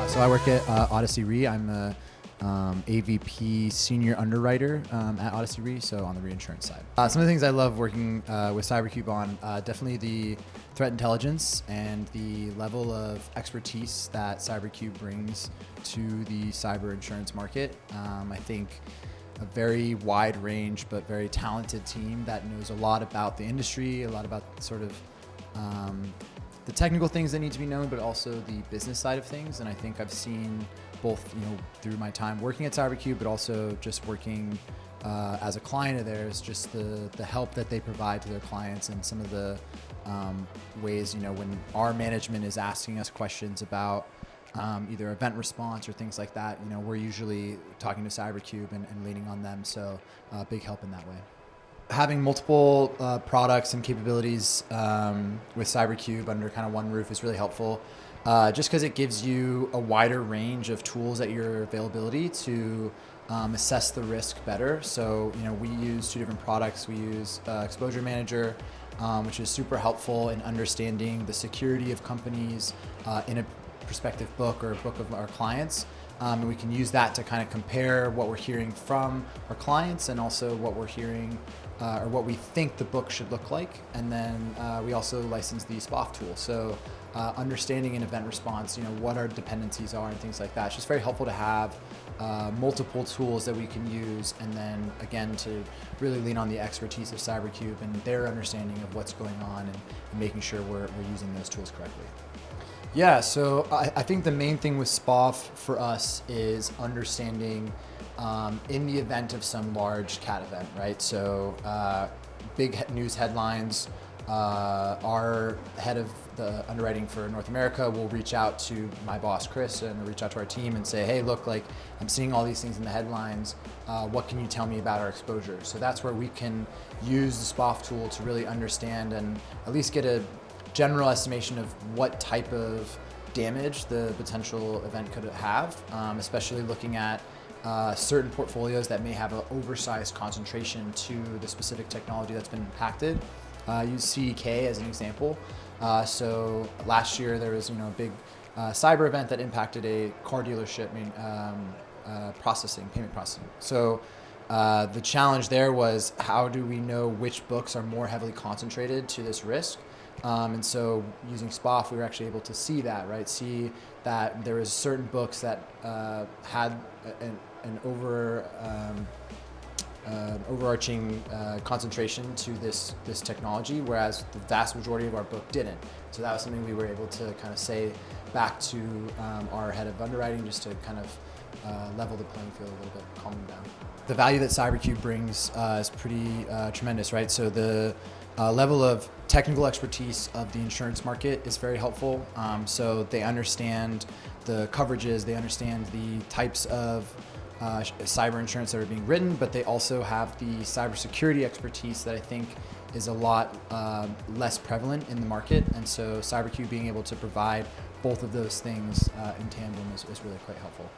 So I work at Odyssey Re. I'm a AVP senior underwriter at Odyssey Re, so on the reinsurance side. Some of the things I love working with CyberCube on, definitely the threat intelligence and the level of expertise that CyberCube brings to the cyber insurance market. I think a very wide range but very talented team that knows a lot about the industry, a lot about sort of the technical things that need to be known, but also the business side of things. And I think I've seen both, through my time working at CyberCube, but also just working as a client of theirs, just the help that they provide to their clients and some of the ways, when our management is asking us questions about either event response or things like that, we're usually talking to CyberCube and leaning on them. So big help in that way. Having multiple products and capabilities with CyberCube under kind of one roof is really helpful, just because it gives you a wider range of tools at your availability to assess the risk better. So, we use two different products. We use Exposure Manager, which is super helpful in understanding the security of companies in a prospective book or a book of our clients. And we can use that to kind of compare what we're hearing from our clients and also what we're hearing or what we think the book should look like. And then we also license the SPOF tool. So understanding an event response, what our dependencies are and things like that. It's just very helpful to have multiple tools that we can use, and then again to really lean on the expertise of CyberCube and their understanding of what's going on and making sure we're using those tools correctly. Yeah, so I think the main thing with SPOF for us is understanding in the event of some large cat event, right? So big news headlines, our head of the underwriting for North America will reach out to my boss, Chris, and reach out to our team and say, hey, look, I'm seeing all these things in the headlines. What can you tell me about our exposure? So that's where we can use the SPOF tool to really understand and at least get a general estimation of what type of damage the potential event could have, especially looking at certain portfolios that may have an oversized concentration to the specific technology that's been impacted. Use CEK as an example. So last year there was a big cyber event that impacted a car dealership payment processing. So the challenge there was, how do we know which books are more heavily concentrated to this risk? And so using SPOF, we were actually able to see that, right? See that there was certain books that had an overarching concentration to this technology, whereas the vast majority of our book didn't. So that was something we were able to kind of say back to our head of underwriting, just to kind of level the playing field a little bit, calm them down. The value that CyberCube brings is pretty tremendous, right? So the level of technical expertise of the insurance market is very helpful. So they understand the coverages, they understand the types of cyber insurance that are being written, but they also have the cybersecurity expertise that I think is a lot less prevalent in the market. And so CyberCube being able to provide both of those things in tandem is really quite helpful.